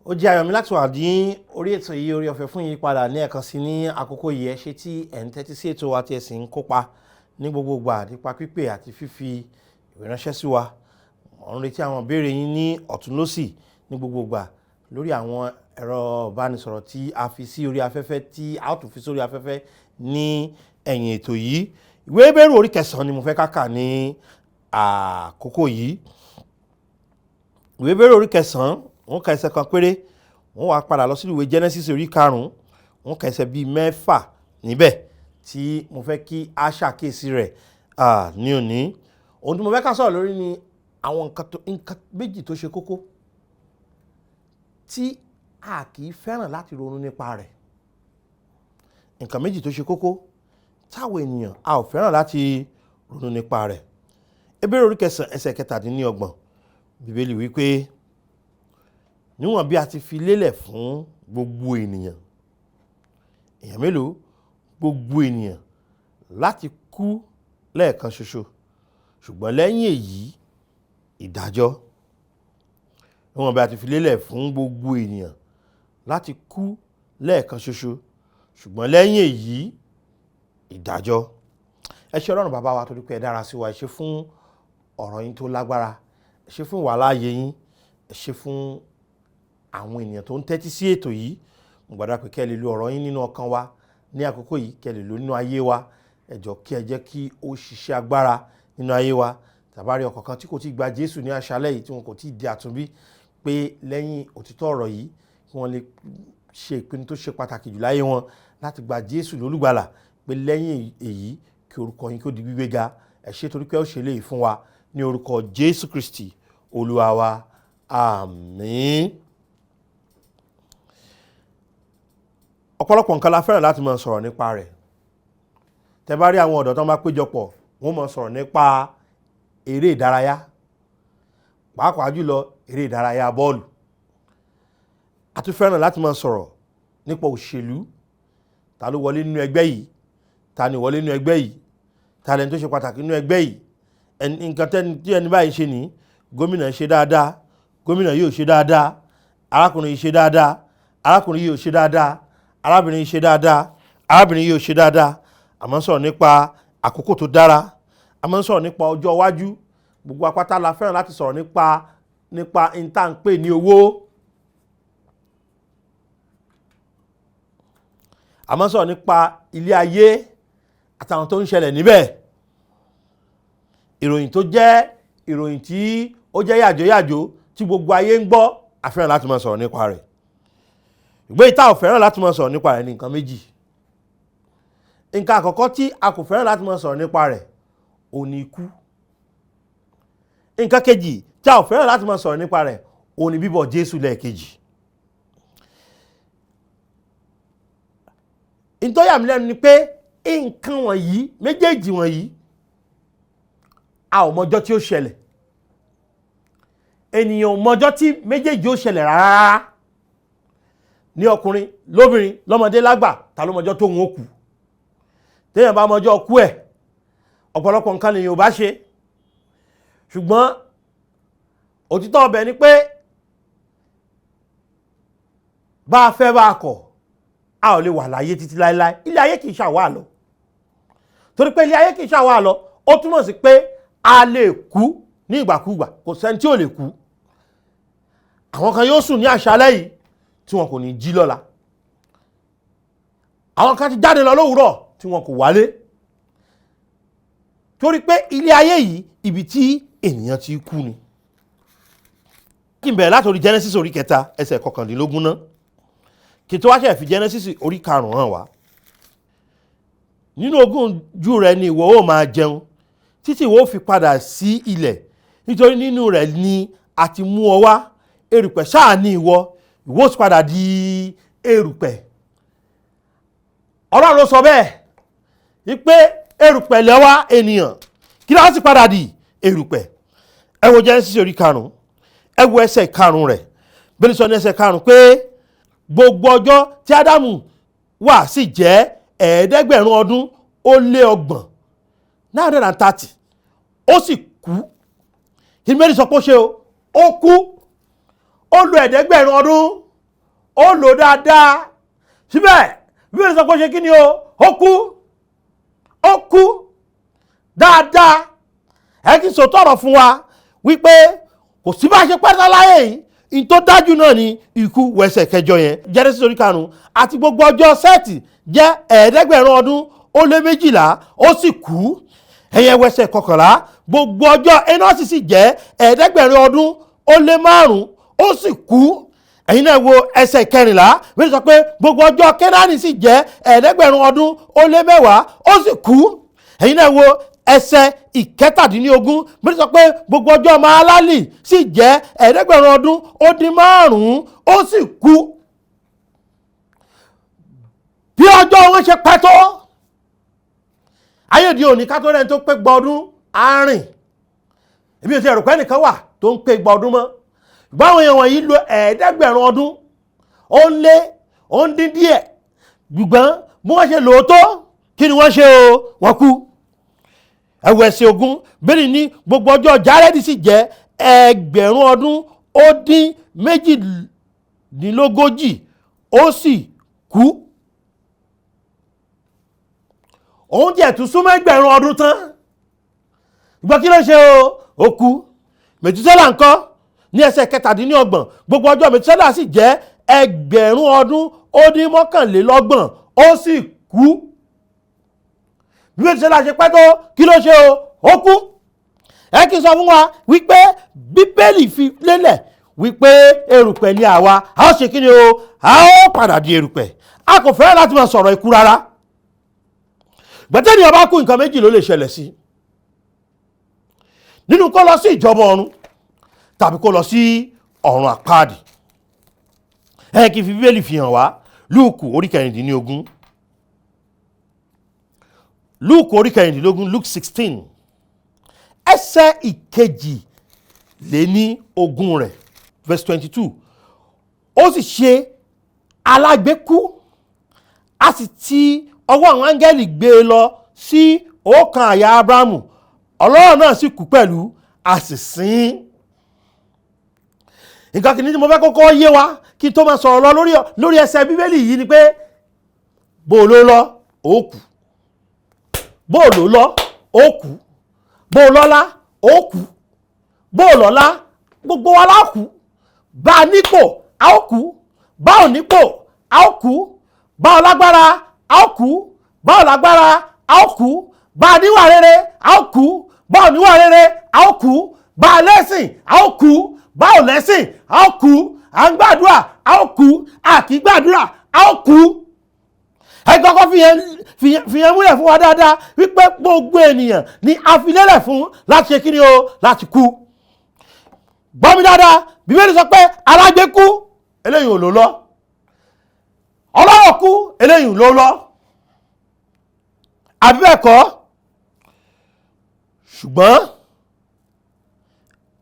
Ó jẹ́ ayọ̀ mi láti wà ní orí ètò yìí, orí ọ̀fẹ́ fún ìyípadà ní ẹ̀kan sí ní àkókò yìí. Ẹ ṣé tí ẹ̀ ń tẹ́tí sí ètò wa tí ẹ sì ń kópa ní gbogbo ìgbà nípa pípè àti fífi ìwé ránṣẹ́ sí wa. Mo ń retí àwọn ìbéèrè yín ní ọ̀tún lósì ní gbogbo ìgbà lórí àwọn ẹ̀rọ ìbánisọ̀rọ̀ tí a fi sí orí afẹ́fẹ́ tí a ó tún fi sórí afẹ́fẹ́ ní ẹ̀yìn ètò yìí. Ìwé Hébérù orí 9 ni mo fẹ́ ká kà ní àkókò yìí. Ìwé Hébérù orí 9, wọ́n ka ẹsẹ̀ kan péré, wọ́n wá padà lọ sí ìwé Genesis orí 5, wọ́n ka ẹsẹ̀ bíi 6 níbẹ̀ tí mo fẹ́ kí a ṣàkíyèsí rẹ̀ ní òní. Ohun tí mo fẹ́ ká sọ̀rọ̀ lórí ni àwọn nǹkan méjì tó ṣe kókó tí a kì í fẹ́ràn láti ronú nípa rẹ̀. Nǹkan méjì tó ṣe kókó táwọn ènìyàn a ò fẹ́ràn láti ronú nípa rẹ̀. Hébérù orí 9 ẹsẹ̀ 17, Bíbélì wípé níwọ̀n bí a ti fi lélẹ̀ fún gbogbo ènìyàn, èèyàn mélòó? Gbogbo ènìyàn láti kú lẹ́ẹ̀kan ṣoṣo, ṣùgbọ́n lẹ́yìn èyí ìdájọ́. Níwọ̀n bí a ti fi lélẹ̀ fún gbogbo ènìyàn láti kú lẹ́ẹ̀kan ṣoṣo, ṣùgbọ́n lẹ́yìn èyí ìdájọ́. Ẹ ṣé Ọlọ́run bàbá wa torí pé ẹ dára sí wa. Ẹ ṣé fún ọ̀rọ̀ yín tó lágbára. Ẹ ṣé fún ìwàláàyè yín. Ẹ ṣé fún àwọn ènìyàn tó ń tẹ́tí sí ètò yìí. Mo gbàdúrà pé kẹ́ lè lo ọ̀rọ̀ yín nínú ọkàn wa ní àkókò yìí, kẹ́ lè lo nínú ayé wa. Ẹ jọ̀ọ́ kí ẹ jẹ́ kí ó ṣiṣẹ́ agbára nínú ayé wa. Tàbá rí ọkàn kan tí kò tí gba Jésù ní àṣálẹ́ yìí, tí wọn kò tí di àtúnbí, pé lẹ́yìn òtítọ́ ọ̀rọ̀ yìí kí wọ́n lè ṣe ìpinnu tó ṣe pàtàkì jù láyé wọn láti gba Jésù lólùgbàlà, pé lẹ́yìn èyí kí orúkọ yín kó di gbígbéga. Ẹ ṣé torí pé ó ṣe léyìí fún wa ní orúkọ Jésù Kristi Olúwa wa. Àmín. Ọ̀pọ̀lọpọ̀ nǹkan la fẹ́ràn láti máa sọ̀rọ̀ nípa rẹ̀. Tẹ́ bá rí àwọn ọ̀dọ́ tó máa péjọpọ̀, wọ́n máa sọ̀rọ̀ nípa eré ìdárayá, pàápàá jùlọ eré ìdárayá bọ́ọ̀lù. A tún fẹ́ràn láti máa sọ̀rọ̀ nípa òṣèlú. Ta ló wọlé nínú ẹgbẹ́ yìí? Ta ni wọlé nínú ẹgbẹ́ yìí? Ta lẹni tó ṣe pàtàkì nínú ẹgbẹ́ yìí? Nǹkan tí ẹni báyìí ṣe ní, gómìnà ṣe dáadáa, gómìnà yóò ṣe dáadáa, arákùnrin yìí ṣe dáadáa, arákùnrin yìí ò ṣe dáadáa, arábìnrin yìí ṣe dáadáa, arábìnrin yìí ò ṣe dáadáa. A máa ń sọ̀rọ̀ nípa àkókò tó dára, a máa ń sọ̀rọ̀ nípa ọjọ́ iwájú. Gbogbo apáta la fẹ́ràn láti sọ̀rọ̀ nípa ìta ń pè ní owó. A máa ń sọ̀rọ̀ nípa ilé ayé àtàwọn tó ń ṣẹlẹ̀ níbẹ̀. Ìròyìn tó jẹ́ ìròyìn tí ó jẹ́ yàjóyàjó tí gbogbo ayé ń gbọ́, a fẹ́ràn láti máa sọ̀rọ̀ nípa rẹ̀. Ìgbé ìta ò fẹ́ràn láti máa sọ̀rọ̀ nípa rẹ̀ ní nǹkan méjì. Nǹkan àkọ́kọ́ tí a kò fẹ́ràn láti máa sọ̀rọ̀ nípa rẹ̀ ò ní ikú. Nǹkan kejì tí a ò fẹ́ràn láti máa sọ̀rọ̀ nípa rẹ̀ ò ní bíbọ̀ Jésù lẹ́ẹ̀kejì. Ìtọ́ yà mí lẹ́nu ni pé nǹkan wọ̀nyí, méjèèjì wọ̀nyí, a ò mọjọ́ tí ó ṣẹlẹ̀. Ènìyàn ò mọjọ́ tí méjèèjì ó ṣẹlẹ̀ rárá. Ní ọkùnrin, lóbìnrin, lọ́mọdé, lágbà, ta ló mọjọ́ tó ń kú? Téèyàn bá mọjọ́ kú ẹ̀, ọ̀pọ̀lọpọ̀ nǹkan lèyàn ò bá ṣe. Ṣùgbọ́n òtítọ́ ọbẹ̀ ni pé bá a fẹ́ bá a kọ̀, a ò lè wà láyé títí láéláé. Ilé ayé kìí ṣàwá lọ. Torí pé ilé ayé kìí ṣàwá lọ, ó túmọ̀ sí pé a lè kú ní ìgbàkúgbà. Kò sẹ́ni tí ò lè kú. Àwọn kan yóò sùn ní àṣálẹ́ yìí tí wọn kò ní jí lọ́la. Àwọn kan ti jáde lọ lówùúrọ̀ tí wọn kò wálé. Torí pé ilé ayé yìí ibi tí ènìyàn ti kú ni. Kí n bẹ̀rẹ̀ látorí Genesis orí 3 ẹsẹ̀ 19 náà. Kí tó wá ṣe fi Genesis orí 5 hàn wá. Nínú ogúnjú rẹ̀ ni ìwọ ó máa jẹun títí ìwọ ó fi padà sí ilẹ̀, nítorí nínú rẹ̀ ni a ti mú ọ wá. Erùpẹ̀ ṣáà ni ìwọ ó sì padà di erùpẹ̀. Ọlọ́run ló sọ bẹ́ẹ̀ wípé erùpẹ̀ lẹ́wà ènìyàn, kí ló sì padà di erùpẹ̀. Ẹ wo Genesis orí 5, ẹ wo ẹsẹ̀ 5 rẹ̀. Bẹ́ẹ̀ ni sọ ní ẹsẹ̀ 5 pé gbogbo ọjọ́ tí Ádámù wà sì jẹ́ 700 ọdún ó lé 30, 930. Ó sì kú. Kí ni Bíbélì sọ pé ó ṣe o? Ó kú. Ó lo 700 ọdún ó lò dáadáa síbẹ̀ bíbélì sọ pé ó ṣe kí ni ó kú dáadáa. ẹ kí n sọ tọrọ fún wa wípé kò sí bá ṣe pẹ́ láyé yìí in tó dájú náà ni ikú wẹsẹ̀ kẹjọ yẹn. Jẹ́nẹ́sísì orí 5 àti gbogbo ọjọ́ Sẹ́ẹ̀tì jẹ́ 700 ọdún ó lé 12 ó sì kú. ẹ̀yẹ wẹsẹ̀ 11 gbogbo ọjọ́ Énọ́sì sì jẹ́ 700 ọdún ó lé 5 ó sì kú. ẹ̀yin náà wo ẹsẹ̀ 14 wọ́n sọ pé gbogbo ọjọ́ Kénáánì sì jẹ́ 700 ọdún ó lé 10 ó sì kú. ẹ̀yin náà wo ẹsẹ̀ 17 wọ́n sọ pé gbogbo ọjọ́ Mahalali sì jẹ́ 700 ọdún ó dín 5 ó sì kú. bí ọjọ́ wọn ṣe pẹ́ tó ayédi òní kátó rẹ̀ tó pé gbọdún àárín èmi ò ti ẹ̀rù pé ẹnìkan wà tó ń pé gbọdún mọ́. báwọn èèyàn wọ̀nyí lo 700 ọdún ó lé ó ń dín díẹ̀ ṣùgbọ́n bí wọ́n ṣe lò ó tó kí ni wọ́n ṣe wọ́n kú. ẹ̀wọ̀ ẹ̀sìn ogun bẹ́ẹ̀ ni gbogbo ọjọ́ Járẹ́dì sì jẹ́ 1000 ọdún ó dín 38 ó sì kú. òun jẹ́ tún súnmọ́ 1000 ọdún tán ìgbọ́ kí ló ṣe ó kú. Mètúsẹ́là ńkọ́ ní ẹsẹ̀ 27 gbogbo ọjọ́ Mètúsẹ́là sì jẹ́ 1000 ọdún ó dín 21 ó sì kú. bí Mètúsẹ́là ṣe pẹ́ tó kí ló ṣe ó kú. ẹ kí n sọ fún wa wípé Bíbélì fi lélẹ̀ wípé erùpẹ̀ ni àwa a ó ṣe kí ni a ó padà di erùpẹ̀. a kò fẹ́ràn láti máa sọ̀rọ̀ ikú rárá. gbẹ̀tẹ́ ni ọba kú nǹkan méjì ló lè ṣẹlẹ̀ sí. nínú kó lọ sí ìjọba ọ̀run tàbí kó lọ sí ọ̀run àpáàdì. ẹ kí n fi Bíbélì fi hàn wá Lúùkù orí 16. Lúùkù orí 16 Luke 16 ẹsẹ̀ 22 rẹ̀ verse 22 ó sì ṣe alágbèékú a sì ti ọwọ́ àwọn áńgẹ́lì gbé e lọ sí ọkàn àyà Ábúráhámù ọlọ́rọ̀ náà sì kú pẹ̀lú a sì sìn. nǹkan kìíní tí mo fẹ́ kọ́kọ́ yé wa kí tó máa sọ̀rọ̀ lọ lórí ẹsẹ̀ Bíbélì yìí ni pé bó ló lọ ó kú, bó ló lọ ó kú, bó lọ́lá ó kú, bó lọ́lá gbogbo wa la kú, bá a nípò a ó kú, bá ò nípò a ó kú, bá ò lágbára a ó kú, bá ò lágbára a ó kú, bá a níwà rere a ó kú, bá ò níwà rere a ó kú, bá a lẹ́sìn a ó kú, bá ò lẹ́sìn a ó kú, à ń gbàdúrà a ó kú, a kì í gbàdúrà a ó kú. ẹ kọ́kọ́ fi yẹn múlẹ̀ fún wa dáadáa wípé gbogbo ènìyàn ni a fi lélẹ̀ fún láti ṣe kíni láti kú. gbọ́ mi dáadáa Bíbélì sọ pé alágbé kú eléyìí ò ló lọ, ọlọ́rọ̀ kú eléyìí ò ló lọ, àbí bẹ́ẹ̀ kọ́. ṣùgbọ́n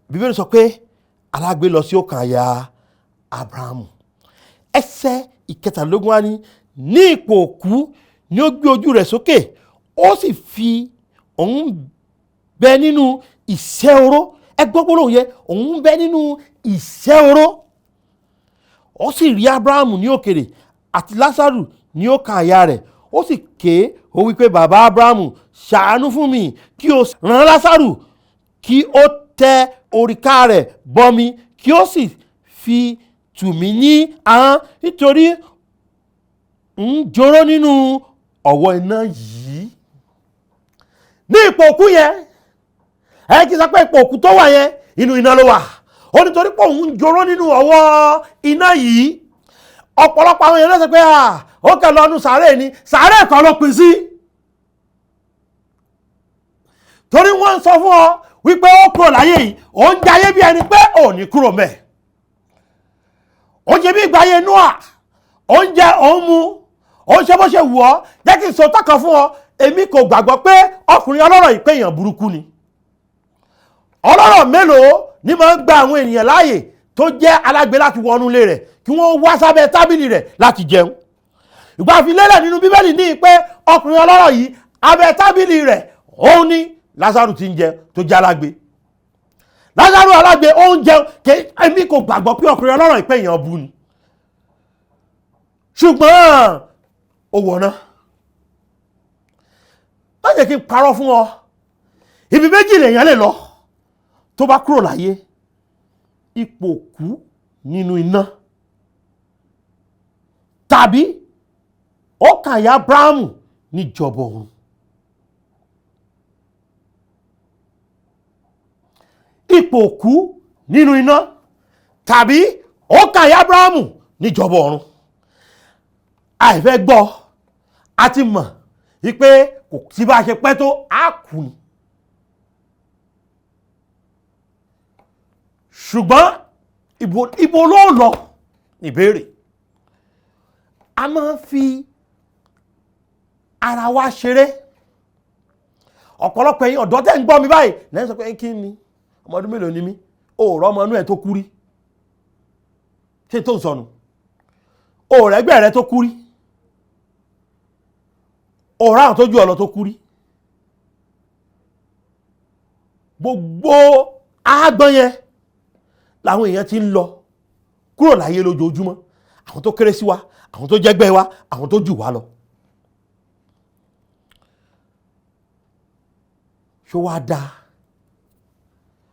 Bíbélì sọ pé alágbé lọ sí ọkàn àyà Ábúráhámù. ẹsẹ̀ 23 wá ní ipò òkú ni ó gbé ojú rẹ̀ sókè ó sì fi òun bẹ nínú ìṣẹ́ oró. ẹ gbọ́ gbólóhùn yẹn, òun bẹ nínú ìṣẹ́ oró. ó sì rí Ábúráhámù ní òkèrè àti Lásárù ní ọkàn àyà rẹ̀. ó sì ké ó wípé bàbá Ábúráhámù ṣàánú fún mi kí o rán Lásárù kí ó tẹ òrìká rẹ̀ bọ́ mi kí ó sì fi tù mí ní ahọ́n nítorí ń jóró nínú ọ̀wọ́ iná yìí. ní ipò òkú yẹn ẹ kí n sọ pé ipò òkú tó wà yẹn inú iná ló wà. ó nítorí pé òun ń jóró nínú ọ̀wọ́ iná yìí. ọ̀pọ̀lọpọ̀ àwọn èèyàn náà sọ pé ó kẹ́ lọ nu sàárè ni sàárè kan ló pín sí. torí wọ́n ń sọ fún ọ wípé ó kúrò láyé yìí ó ń jayé bí ẹni pé ò ní kúrò mẹ́. ó ṣe bí ìgbà ayé Nóà ó ń jẹ ó ń mu ó ń ṣe bó ṣe wù ọ́. jẹ́ kí n sọ tọ́kàn fún ọ èmi kò gbàgbọ́ pé ọkùnrin ọlọ́rọ̀ yìí pé èèyàn burúkú ni. ọlọ́rọ̀ mélòó ni máa ń gba àwọn ènìyàn láàyè tó jẹ́ alágbe láti wọnú ilé rẹ̀ kí wọ́n wá sábẹ́ tábìlì rẹ̀ láti jẹun. ìgbà fi lélẹ̀ nínú Bíbélì ní pé ọkùnrin ọlọ́rọ̀ yìí abẹ́ tábìlì rẹ̀ òun ní Lásárù ti ń jẹ tó jẹ́ alágbe. Lásárù alágbe ó ń jẹun èmi kò gbàgbọ́ pé ọkùnrin ọlọ́rọ̀ yìí pé èèyàn bu ni. ṣùgbọ́n ó wọ̀nà. má jẹ́ kí n parọ́ fún ọ, ibi méjì lèèyàn lè lọ tó bá kúrò láyé: ipò òkú nínú iná, tàbí ó kàn ya Ábúráhámù níjọba ọ̀run. Ipò òkú nínú iná, tàbí ó kàn ya Ábúráhámù níjọba ọ̀run. Àìfẹ́ gbọ́, a ti mọ̀ wípé kò sí bá ṣe pẹ́ tó á kú ni. ṣùgbọ́n ibo ló lọ ìbéèrè. A máa ń fi ara wa ṣeré. Ọ̀pọ̀lọpọ̀ ẹ̀yin ọ̀dọ́ tẹ́ ń gbọ́ mi báyìí lẹ́yìn sọ pé kí ni ọmọ ọdún mélòó ni mí, o rọ ọmọ inú ẹ̀ tó kú rí. Ṣé tó ń sọnù? O rẹ́gbẹ́ rẹ tó kú rí. O ráhùn tó ju ọ̀lọ́ tó kú rí. Gbogbo àgbọn yẹn làwọn èèyàn ti ń lọ kúrò láyé lójoojúmọ́. Àwọn tó kéré sí wa, àwọn tó jẹ́gbẹ́ wa, àwọn tó jù wá lọ. Ṣó wá dáa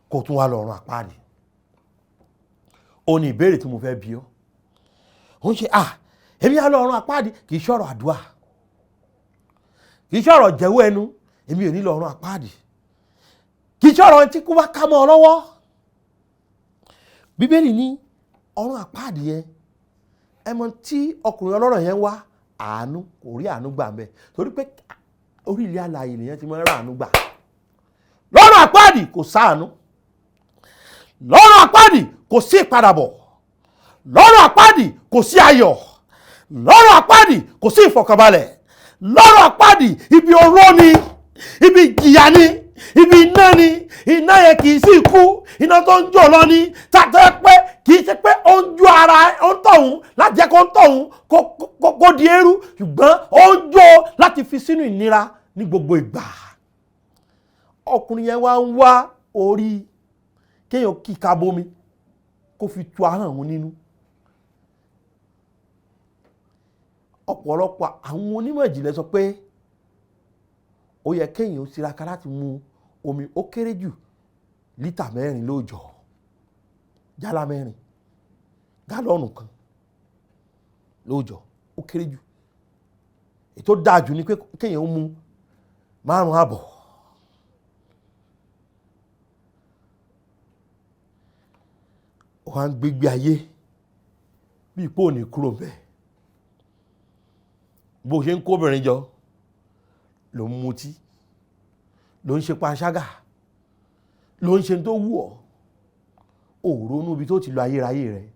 kó tún wá lọ́rùn àpáàdì? Ó ní ìbéèrè tí mo fẹ́ bi ọ́. Ó ń ṣe èmi á lọ́rùn àpáàdì. Kì í ṣọ̀rọ̀ àdúrà, kì í ṣọ̀rọ̀ jẹ́wọ́ ẹnu. Èmi ò ní lọ́rùn àpáàdì. Kì í ṣọ̀rọ̀ tí kú bá ká mọ́ ọ lọ́wọ́. Bíbélì ní ọ̀run àpáàdì yẹn, ẹ mọ̀ tí ọkùnrin ọlọ́rọ̀ yẹn wá àánú, kò rí àánú gbà ń bẹ̀. Torí pé orí ilé alààyè nìyẹn ti máa ń rà àánú gbà. Lọ́run àpáàdì kò sáànú. Lọ́run àpáàdì kò sí ìpadàbọ̀. Lọ́run àpáàdì kò sí ayọ̀. Lọ́run àpáàdì kò sí ìfọ̀kànbalẹ̀. Lọ́run àpáàdì ibi oró ni, ibi ìjìyà ni, ibi iná ni. Iná yẹn kì í sí ikú, iná tó ń jò lọ ni. Tàtẹ́ pé kì í ṣe pé ó ń jó ara ó ń tọ̀hún láti jẹ́ kó ń tọ̀hún kó di eérú, ṣùgbọ́n ó ń jó láti fi sínú ìnira ní gbogbo ìgbà. Ọkùnrin yẹn wá ń wá orí kéèyàn kíka bomi kó fi tu ahọ́n òun nínú. Ọ̀pọ̀lọpọ̀ àwọn onímọ̀ ìjìnlẹ̀ sọ pé ó yẹ kéèyàn ó tiraka láti mu omi ó kéré jù lítà 4 lóòjọ́, jálá 4, gálọ́ọ̀nù 1 lóòjọ́, ó kéré jù. Ètò dáa jù ni pé kéèyàn ó mu 5.5. Ó wá ń gbégbé ayé bí ipò ní kúrò bẹ́ẹ̀. Bó ṣe ń kóbìnrin jọ ló ń mutí, ló ń ṣe panṣágà, ló ń ṣe tó wù ọ́. Ò ronú ibi tó ti lo ayérayé rẹ̀.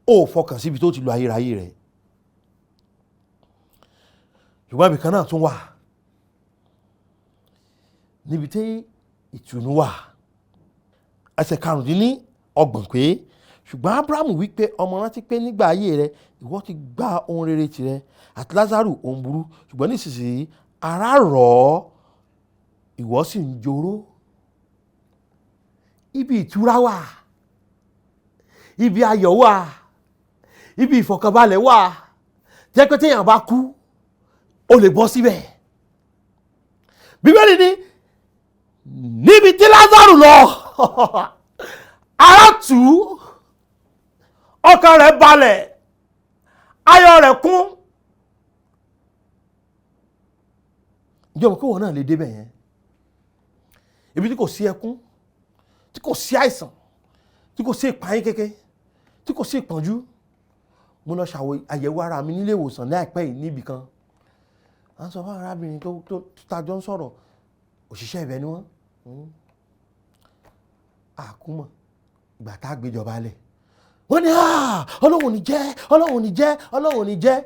Ò fọkàn sí ibi tó ti lo ayérayé rẹ̀. Ṣùgbọ́n ibì kan náà tún wà níbi tí ìtùnú wà. Ẹsẹ̀ 25 pé ṣùgbọ́n Ábúráhámù wí pé ọmọ rántí pé nígbà ayé rẹ̀ ìwọ ti gba ohun rere tirẹ̀, àti Lásárù ohun burú, ṣùgbọ́n nísinsìnyí ara rọ̀ ọ́, ìwọ sì ń joró. Ibi ìtura wà, ibi ayọ̀ wà, ibi ìfọ̀kànbalẹ̀ wà. Jẹ́ pé téèyàn bá kú ó lè bọ́ síbẹ̀. Bíbélì ní níbi tí Lásárù lọ ara tù ú, ọkàn rẹ̀ balẹ̀, ayọ̀ rẹ̀ kún. Ìjọba kí wọ́n náà lè débẹ̀ yẹn. Ibi tí kò sí ẹkún, tí kò sí àìsàn, tí kò sí ìpayín kéke, tí kò sí ìpọ́njú. Mo lọ ṣàyẹ̀wò ara mi nílé ìwòsàn láìpẹ́ yìí níbì kan. À ń sọ fún arábìnrin tó tajọ́ ń sọ̀rọ̀, òṣìṣẹ́ ibẹ̀ ni wọ́n. Àkúmọ̀ ìgbà tá a gbéjọba lẹ̀, wọ́n ní Ọlọ́run ò ní jẹ́, Ọlọ́run ò ní jẹ́, Ọlọ́run ò ní jẹ́.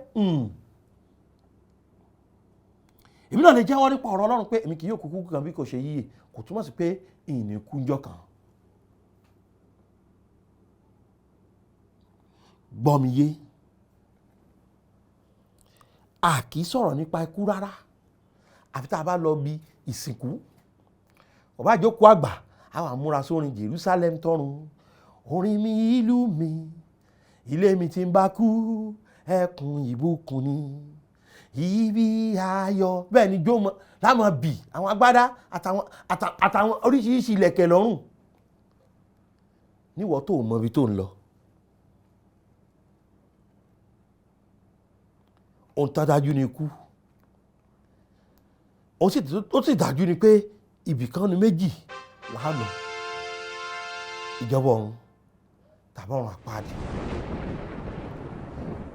Èmi náà lè jẹ́wọ́ nípa ọ̀rọ̀ Ọlọ́run pé èmi kì yóò kúkú kan bí kò ṣe yíyè. Kò túmọ̀ sí pé ìní kú ńjọ́ kan. Gbọ́ mi yé. A kì í sọ̀rọ̀ nípa ikú rárá àfi tá a bá lọ bí ìsìnkú. Ọba àjókòó àgbà àwọn àmúra sórin Jerusalem tọ̀run. Orin mi ìlú mi, ilé mi tí ń bá kú, ẹkùn ìbùkún ni ibi ayọ̀. Bẹ́ẹ̀ ni jó mọ́ láwọn bì àwọn agbádá àtàwọn oríṣiríṣi ilẹ̀kẹ̀ lọ́rùn níwọ̀ tó mọ ibi tó ń lọ. Ohun tó dájú ni ikú, ó sì dájú ni pé ibìkan ni méjì láàánú, ìjọba ọ̀run tàbí ọ̀run àpáàdì.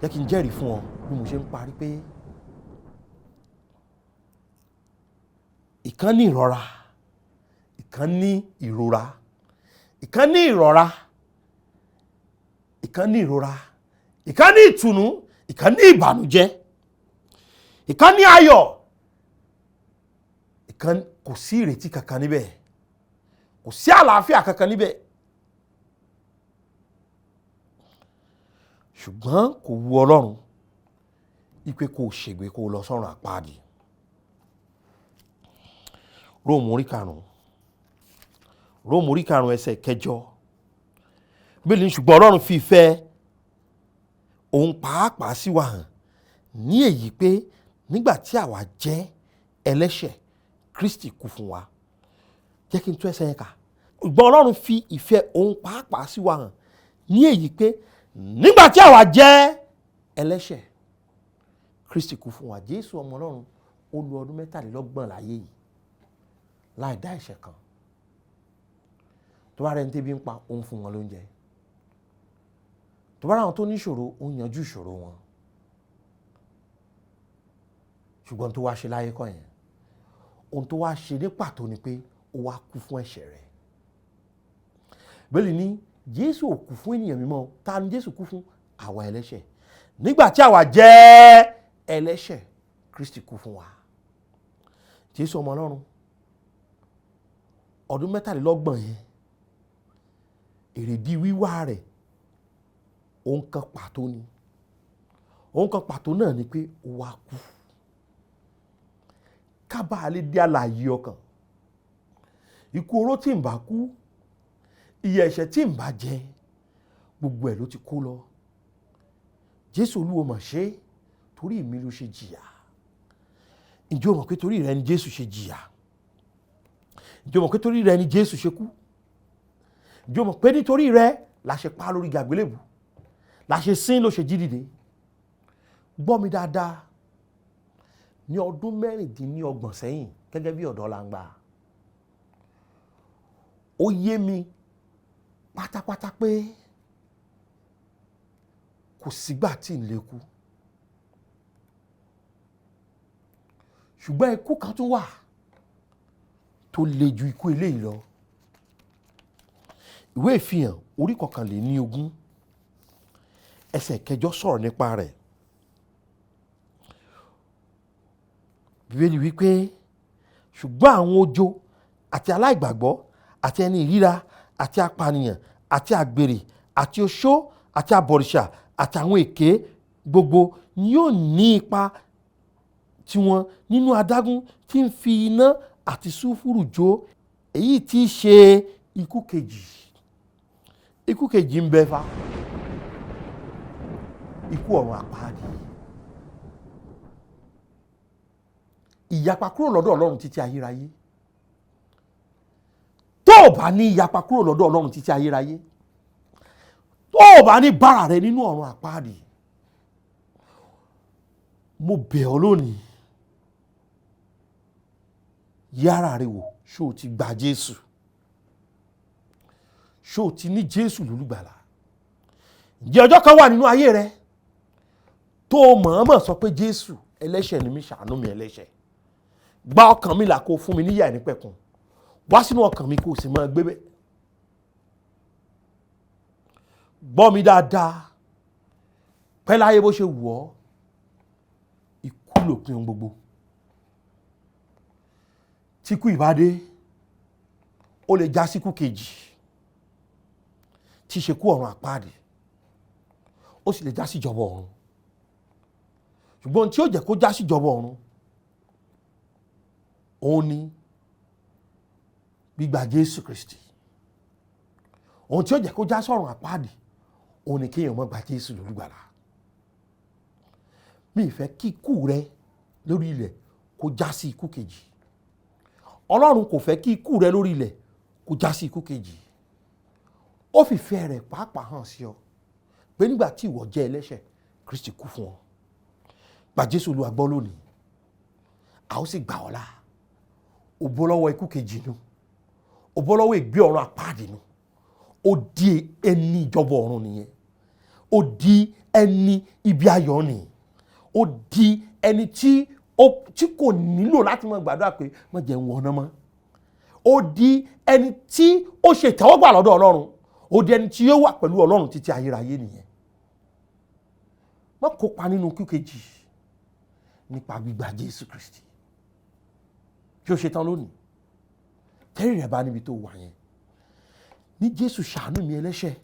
Jẹ́ kí n jẹ́rìí fún ọ bí mo ṣe ń parí pé ìkan ní ìrora, ìkan ní ìrora, ìkan ní ìrora, ìkan ní ìrora, ìkan ní ìtùnú, ìkan ní ìbànújẹ́, ìkan ní ayọ̀, ìkan kò sí ìrètí kankan níbẹ̀, kò sí àlàáfíà kankan níbẹ̀. Ṣùgbọ́n kò wu Ọlọ́run wípé kó ṣègbé kó lọ sọ́run àpáàdì. Róòmù orí 5 ẹsẹ̀ 8. Bíbélì ní ṣùgbọ́n Ọlọ́run fi ìfẹ́ òun pàápàá sí wa hàn ní èyí pé nígbà tí àwa jẹ́ ẹlẹ́ṣẹ̀ Kristi kú fún wa. Jẹ́ kí n tún ẹsẹ̀ yẹn kà. Ṣùgbọ́n Ọlọ́run fi ìfẹ́ òun pàápàá sí wa hàn ní èyí pé nígbà tí àwa jẹ́ ẹlẹ́ṣẹ̀ Kristi kú fún wa. Jésù ọmọ Ọlọ́run ó lo ọdún 23 láyé yìí láì dá ẹ̀ṣẹ̀ kan. Tó bá rẹ̀ ń tẹ́bí ń pa, ó ń fún wọn lóúnjẹ. Tó bá ráwọn tó ní ìṣòro, ó ń yanjú ìṣòro wọn. Ṣùgbọ́n tó wá ṣe láyé kọ́ yẹn, ohun tó wá ṣe ní pàtó ni pé ó wá kú fún ẹ̀ṣẹ̀ rẹ̀. Bíbélì ní Jésù ò kú fún ènìyàn mímọ́. Ta ni Jésù kú fún? Àwa ẹlẹ́ṣẹ̀. Nígbà tí àwa jẹ́ ẹlẹ́ṣẹ̀, Kristi kú fún wa. Jésù ọmọ Ọlọ́run ọdún 23 yẹn, èrèdí wíwá rẹ̀ ohun kan pàtó ni. Ohun kan pàtó náà ni pé ó wá kú ká bá lè di alààyè ọkàn. Ikú oró tí ń bá kú, ìyà ẹ̀ṣẹ̀ tí ń bá jẹ, gbogbo ẹ̀ ló ti kó lọ. Jésù Olúwa mà ṣe torí mi ló ṣe jìyà. Ǹjẹ́ o mọ̀ pé torí rẹ ni Jésù ṣe jìyà? Ǹjẹ́ o mọ̀ pé torí rẹ ni Jésù ṣe kú? Ǹjẹ́ o mọ̀ pé nítorí rẹ la ṣe pa lórí àgbélébù, la ṣe sin ló ṣe jí dìde? Gbọ́ mi dáadáa, ní ọdún 26 sẹ́yìn gẹ́gẹ́ bí ọ̀dọ́ làǹgbà, ó yé mi pátápátá pé kò sígbà tí ń lè kú. Ṣùgbọ́n ikú kan tún wà tó le ju ikú eléyìí lọ. Ìwé Ìfihàn orí 21 ẹsẹ̀ 8 sọ̀rọ̀ nípa rẹ̀. Bíbélì wípé ṣùgbọ́n àwọn ojo àti aláìgbàgbọ́ àti ẹni ìríra àti apànìyàn àti àgbèrè àti oṣó àti abọ̀rìṣà àti àwọn èké gbogbo ni yóò ní ipa tiwọn nínú adágún tí ń fi iná àti sulfuru jó, èyí tí í ṣe ikú kejì. Ikú kejì ń bẹ fa. Ikú ọ̀run àpáàdì. Ìyapa kúrò lọ́dọ̀ Ọlọ́run títí ayérayé. Tó o bá ní ìyapa kúrò lọ́dọ̀ Ọlọ́run títí ayérayé, tó o bá ní bára rẹ nínú ọ̀run àpáàdì, mo bẹ̀ ọ́ lónìí, yára rẹ wò, ṣó o ti gba Jésù? Ṣó o ti ní Jésù lólùgbàlà? Ǹjẹ́ ọjọ́ kan wà nínú ayé rẹ tó o mọ̀ọ́mọ̀ sọ pé Jésù, ẹlẹ́ṣẹ̀ ni mí, ṣàánú mi ẹlẹ́ṣẹ̀. Gba ọkàn mi là kó fún mi níyà nípẹ̀kun. Wá sínú ọkàn mi kó o sì máa gbé bẹ̀. Gbọ́ mi dáadáa, pẹ́ láyé bó ṣe wù ọ́, ikú lòpin ohun gbogbo. Tí ikú ìbá dé, ó lè já síkú kejì tí ṣe kú ọ̀run àpáàdì, ó sì lè já sí ìjọba ọ̀run. Ṣùgbọ́n tí ó jẹ́ kó já sí ìjọba ọ̀run, òun ni gbígbà Jésù Kristi. Ohun tí ó jẹ́ kó já sọ́run àpáàdì, òun ni kéèyàn má gba Jésù lólùgbàlà. mi fẹ́ kí ikú rẹ lórí ilẹ̀ kó já sí ikú kejì. Ọlọ́run kò fẹ́ kí ikú rẹ lórí ilẹ̀ kó já sí ikú kejì. Ó fi ìfẹ́ rẹ̀ pàápàá hàn sí ọ pé nígbà tí ìwọ jẹ́ ẹlẹ́ṣẹ̀, Kristi kú fún ọ. Gba Jésù Olúwa gbọ́ lónìí, a ó sì gbà ọ́ là. Ó bọ́ lọ́wọ́ ikú kejì nù, ó bọ́ lọ́wọ́ ìgbé ọ̀run àpáàdì nù. Ó di ẹni ìjọba ọ̀run nìyẹn. Ó di ẹni ibi ayọ̀ nìyẹn. Ó di ẹni tí kò nílò láti máa gbàdúrà pé má jẹ́ n wọná mọ́. Ó di ẹni tí ó ṣe ìtẹ́wọ́gbà lọ́dọ̀ Ọlọ́run. Ó di ẹni tí yóò wà pẹ̀lú Ọlọ́run títí ayérayé nìyẹn. Má kópa nínú ikú kejì nípa gbígbà Jésù Kristi. Bí ó ṣe tán lónìí, tẹ́rì rẹ̀ bá níbi tó wà yẹn. Ní Jésù ṣàánú mi ẹlẹ́ṣẹ̀,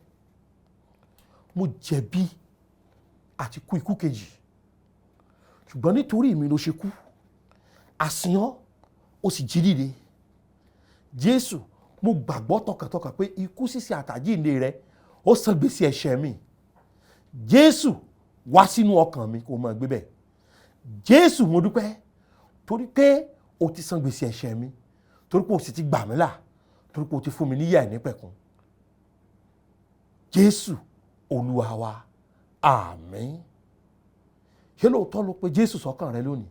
mo jẹ̀bi àti kú ikú kejì. Ṣùgbọ́n nítorí mi ló ṣe kú. Àsìn ọ́, ó sì jí dìde. Jésù, mo gbàgbọ́ tọkàntọkàn pé ikú sísí àtàjíǹde rẹ ó san gbèsè ẹ̀ṣẹ̀ mi. Jésù, wá sínú ọkàn mi kó máa gbé bẹ̀. Jésù, mo dúpẹ́ torí pé o ti san gbèsè ẹ̀ṣẹ̀ mi, torí pé o sì ti gbà mí là, torí pé o ti fún mi níyà ìnípẹ̀kun. Jésù Olúwa wa, àmín. Ṣé lóòótọ́ ló pe Jésù sọ́kàn rẹ lónìí?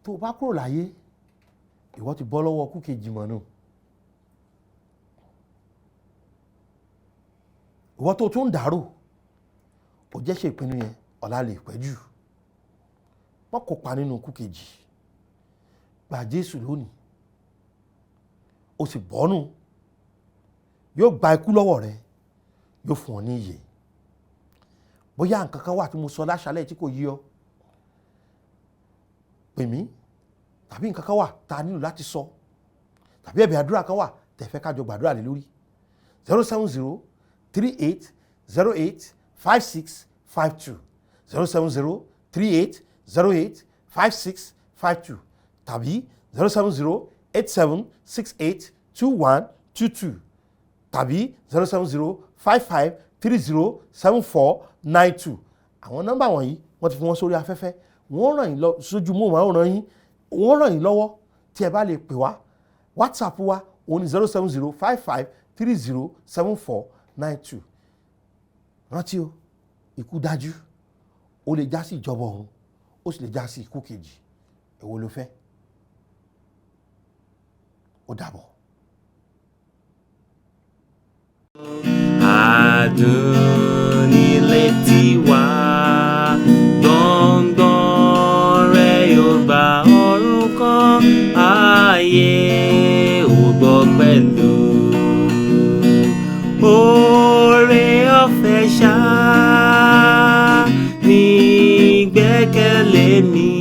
Tó o bá kúrò láyé, ìwọ ti bọ́ lọ́wọ́ ikú kejì mọ́ nù. Ìwọ tó tún dàrú, ó jẹ́ ṣe ìpinnu yẹn, ọ̀la lè pẹ́ jù. Má kópa nínú ikú kejì. Gba Jésù lónìí, ó sì bọ́nù. Yóò gba ikú lọ́wọ́ rẹ, yóò fún ọ ní ìyè. Bóyá nǹkan kan wà tí mo sọ láṣálẹ̀ tí kò yé ọ, pè mí. Tàbí nǹkan kan wà tá a nílò láti sọ, tàbí ẹ̀bẹ̀ àdúrà kan wà tẹ́ fẹ́ ká jọ gbàdúrà lé lórí. 07038085652 07038085652 tàbí 07087682122 tàbí 07055307492. Àwọn nọ́mbà wọ̀nyí wọ́n ti fi wọ́n sórí afẹ́fẹ́. Wọ́n ràn yín lọ sójú mọ́ àwòrán yín. Wọ́n ràn yín lọ́wọ́ tí ẹ bá lè pè wá. WhatsApp wa òun ni 07055307492. Rántí o, ikú dájú. Ó lè já sí ìjọba ọ̀run, ó sì lè já sí ikú kejì. Èwo ló fẹ́? Ó dàbọ̀. Adùn nílé tiwa, gbọ̀ngbọ̀n rẹ̀ yóò gba ọ̀run kan, ayé ò gbọ́ pẹ̀lú. Oore ọ̀fẹ́ ṣá ní gbẹ́kẹ̀lé mi.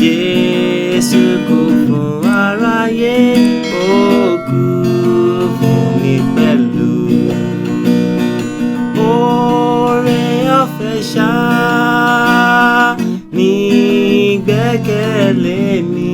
Jésù kú fún aráyé, ó kú fún mi pẹ̀lú. Oore ọ̀fẹ́ ṣá ní gbẹ́kẹ̀lé mi.